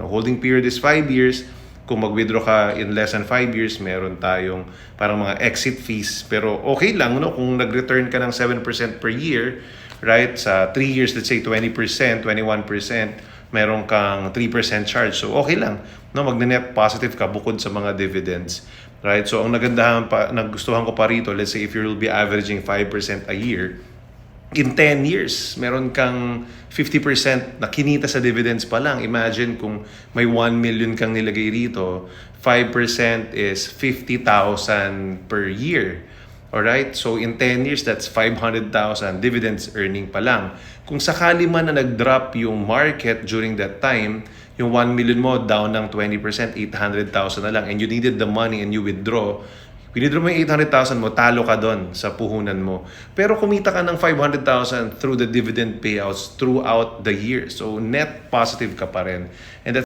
Holding period is 5 years. Kung mag-withdraw ka in less than 5 years, meron tayong parang mga exit fees. Pero okay lang, no? Kung nag-return ka ng 7% per year, right? Sa 3 years, let's say 20%, 21%, meron kang 3% charge. So okay lang, no? Mag-net positive ka bukod sa mga dividends. Right? So ang nagustuhan ko pa rito, let's say if you will be averaging 5% a year, in 10 years, meron kang 50% na kinita sa dividends pa lang. Imagine kung may 1 million kang nilagay rito, 5% is 50,000 per year. Alright? So in 10 years, that's 500,000 dividends earning pa lang. Kung sakali man na nag-drop yung market during that time, yung 1 million mo down ng 20%, 800,000 na lang, and you needed the money and you withdraw mo yung 800,000 mo, talo ka doon sa puhunan mo. Pero kumita ka ng 500,000 through the dividend payouts throughout the year. So net positive ka pa rin. And that's